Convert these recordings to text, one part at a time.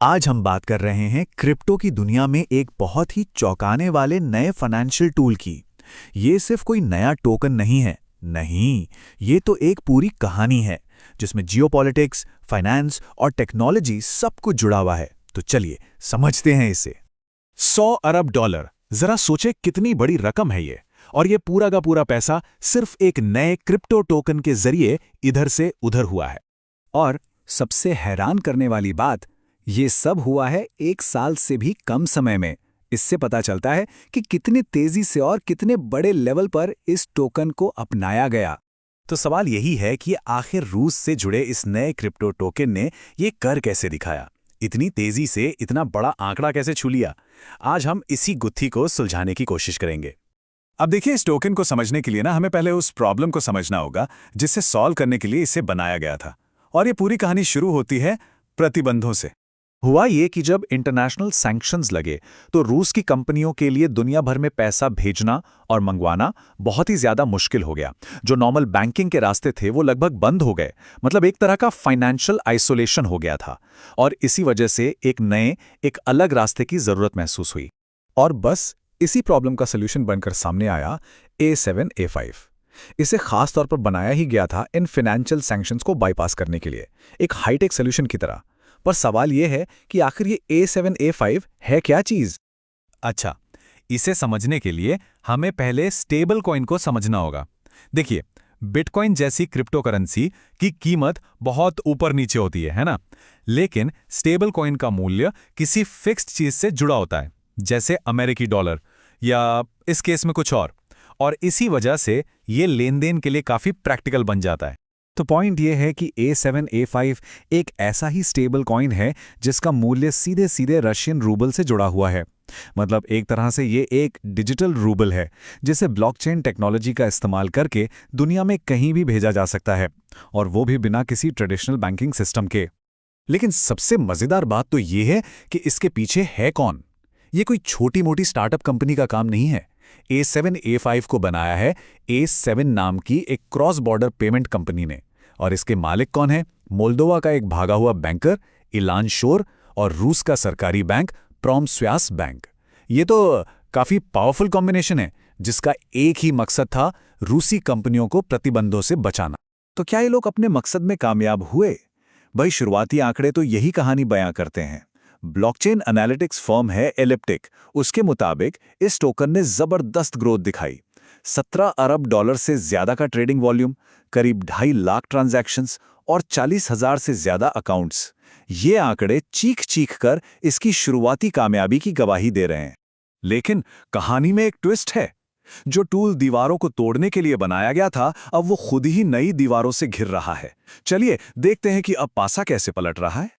आज हम बात कर रहे हैं क्रिप्टो की दुनिया में एक बहुत ही चौंकाने वाले नए फाइनेंशियल टूल की। ये सिर्फ कोई नया टोकन नहीं है। नहीं, ये तो एक पूरी कहानी है जिसमें जियोपॉलिटिक्स, फाइनेंस और टेक्नोलॉजी सब कुछ जुड़ा हुआ है। तो चलिए समझते हैं इसे। 100 अरब डॉलर, जरा सोचे कितनी बड़ी रकम है ये। और ये पूरा का पूरा पैसा सिर्फ एक नए क्रिप्टो टोकन के जरिए इधर से उधर हुआ है। और सबसे हैरान करने वाली बात, ये सब हुआ है 1 साल से भी कम समय में। इससे पता चलता है कि कितनी तेजी से और कितने बड़े लेवल पर इस टोकन को अपनाया गया। तो सवाल यही है कि आखिर रूस से जुड़े इस नए क्रिप्टो टोकन ने ये कर कैसे दिखाया, इतनी तेजी से इतना बड़ा आंकड़ा कैसे छू लिया। आज हम इसी गुत्थी को सुलझाने की कोशिश करेंगे। अब देखिए, इस टोकन को समझने के लिए हमें पहले उस प्रॉब्लम को समझना होगा जिसे सॉल्व करने के लिए इसे बनाया गया था। और ये पूरी कहानी शुरू होती है प्रतिबंधों से। हुआ ये कि जब इंटरनेशनल सैंक्शंस लगे तो रूस की कंपनियों के लिए दुनिया भर में पैसा भेजना और मंगवाना बहुत ही ज्यादा मुश्किल हो गया। जो नॉर्मल बैंकिंग के रास्ते थे वो लगभग बंद हो गए। मतलब एक तरह का फाइनेंशियल आइसोलेशन हो गया था। और इसी वजह से एक अलग रास्ते की जरूरत महसूस हुई। और बस इसी प्रॉब्लम का सलूशन बनकर सामने आया A7 A5। इसे खास तौर पर बनाया ही गया था इन फाइनेंशियल सैंक्शंस को बाईपास करने के लिए, एक हाईटेक सलूशन की तरह। पर सवाल यह है कि आखिर ये A7 A5 है क्या चीज? अच्छा, इसे समझने के लिए हमें पहले स्टेबल कॉइन को समझना होगा। देखिए, बिटकॉइन जैसी क्रिप्टो करेंसी की कीमत बहुत ऊपर नीचे होती है ना? लेकिन स्टेबल कॉइन का मूल्य किसी फिक्स्ड चीज से जुड़ा होता है, जैसे अमेरिकी डॉलर या इस केस में कुछ और इसी वजह से ये लेन देन के लिए काफी प्रैक्टिकल बन जाता है। तो पॉइंट ये है कि A7 A5 एक ऐसा ही स्टेबल कॉइन है जिसका मूल्य सीधे सीधे रशियन रूबल से जुड़ा हुआ है। मतलब एक तरह से ये एक डिजिटल रूबल है जिसे ब्लॉकचेन टेक्नोलॉजी का इस्तेमाल करके दुनिया में कहीं भी भेजा जा सकता है, और वो भी बिना किसी ट्रेडिशनल बैंकिंग सिस्टम के। लेकिन सबसे मजेदार बात तो ये है कि इसके पीछे है कौन। ये कोई छोटी मोटी स्टार्टअप कंपनी का काम नहीं है। A7 A5 को बनाया है A7 नाम की एक क्रॉस बॉर्डर पेमेंट कंपनी ने। और इसके मालिक कौन है? मोल्दोवा का एक भागा हुआ बैंकर इलान शोर और रूस का सरकारी बैंक प्रोमस्व्यास बैंक। ये तो काफी पावरफुल कॉम्बिनेशन है जिसका एक ही मकसद था, रूसी कंपनियों को प्रतिबंधों से बचाना। तो क्या ये लोग अपने मकसद में कामयाब हुए? भाई, शुरुआती आंकड़े तो यही कहानी बयां करते हैं। ब्लॉकचेन एनालिटिक्स फर्म है एलिप्टिक, उसके मुताबिक इस टोकन ने जबरदस्त ग्रोथ दिखाई। 17 अरब डॉलर से ज्यादा का ट्रेडिंग वॉल्यूम, करीब 2.5 लाख ट्रांजैक्शंस और 40,000 से ज्यादा अकाउंट्स। ये आंकड़े चीख चीख कर इसकी शुरुआती कामयाबी की गवाही दे रहे हैं। लेकिन कहानी में एक ट्विस्ट है। जो टूल दीवारों को तोड़ने के लिए बनाया गया था, अब वो खुद ही नई दीवारों से घिर रहा है। चलिए देखते हैं कि अब पासा कैसे पलट रहा है।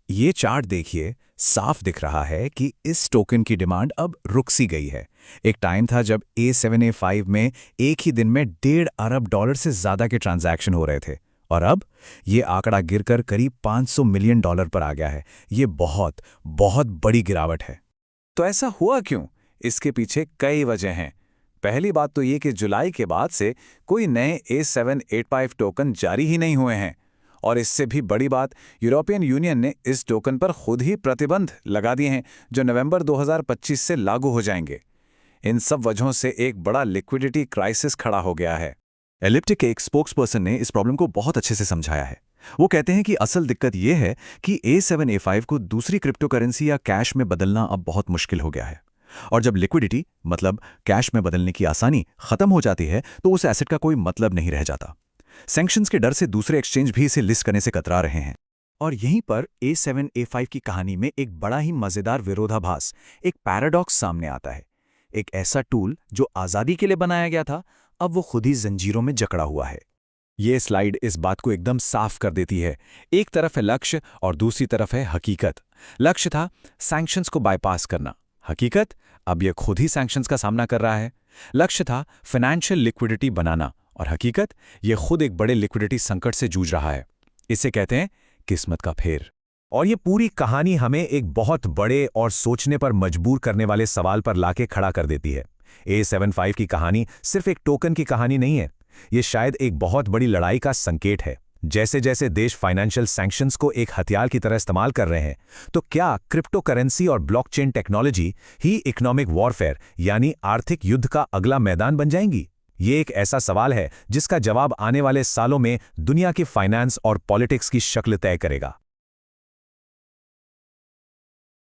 ये चार्ट देखिए, साफ दिख रहा है कि इस टोकन की डिमांड अब रुक सी गई है। एक टाइम था जब A7 A5 में एक ही दिन में 1.5 अरब डॉलर से ज्यादा के ट्रांजैक्शन हो रहे थे, और अब ये आंकड़ा गिरकर करीब 500 मिलियन डॉलर पर आ गया है। ये बहुत बहुत बड़ी गिरावट है। तो ऐसा हुआ क्यों? इसके पीछे कई वजह हैं। पहली बात तो ये कि जुलाई के बाद से कोई नए A7 A5 टोकन जारी ही नहीं हुए हैं। और इससे भी बड़ी बात, यूरोपियन यूनियन ने इस टोकन पर खुद ही प्रतिबंध लगा दिए हैं जो नवंबर 2025 से लागू हो जाएंगे। इन सब वजहों से एक बड़ा लिक्विडिटी क्राइसिस खड़ा हो गया है। एलिप्टिक के एक स्पोक्सपर्सन ने इस प्रॉब्लम को बहुत अच्छे से समझाया है। वो कहते हैं कि असल दिक्कत ये है कि A7 A5 को दूसरी क्रिप्टो करेंसी या कैश में बदलना अब बहुत मुश्किल हो गया है। और जब लिक्विडिटी, मतलब कैश में बदलने की आसानी खत्म हो जाती है तो उस एसेट का कोई मतलब नहीं रह जाता। सैंक्शंस के डर से दूसरे एक्सचेंज भी इसे लिस्ट करने से कतरा रहे हैं। और यहीं पर A7 A5 की कहानी में एक बड़ा ही मजेदार विरोधाभास, एक पैराडॉक्स सामने आता है। एक ऐसा टूल जो आजादी के लिए बनाया गया था, अब वो खुद ही जंजीरों में जकड़ा हुआ है। ये स्लाइड इस बात को एकदम साफ कर देती है। एक तरफ है लक्ष्य और दूसरी तरफ है हकीकत। लक्ष्य था सैंक्शंस को बाईपास करना। हकीकत, अब यह खुद ही सैंक्शंस का सामना कर रहा है। लक्ष्य था फाइनेंशियल लिक्विडिटी बनाना, और हकीकत, यह खुद एक बड़े लिक्विडिटी संकट से जूझ रहा है। इसे कहते हैं किस्मत का फेर। और ये पूरी कहानी हमें एक बहुत बड़े और सोचने पर मजबूर करने वाले सवाल पर लाके खड़ा कर देती है। A75 की कहानी सिर्फ एक टोकन की कहानी नहीं है, ये शायद एक बहुत बड़ी लड़ाई का संकेत है। जैसे जैसे देश फाइनेंशियल सैंक्शंस को एक हथियार की तरह इस्तेमाल कर रहे हैं, तो क्या क्रिप्टो करेंसी और ब्लॉकचेन टेक्नोलॉजी ही इकोनॉमिक वॉरफेयर यानी आर्थिक युद्ध का अगला मैदान बन जाएंगी? ये एक ऐसा सवाल है जिसका जवाब आने वाले सालों में दुनिया की फाइनेंस और पॉलिटिक्स की शक्ल तय करेगा।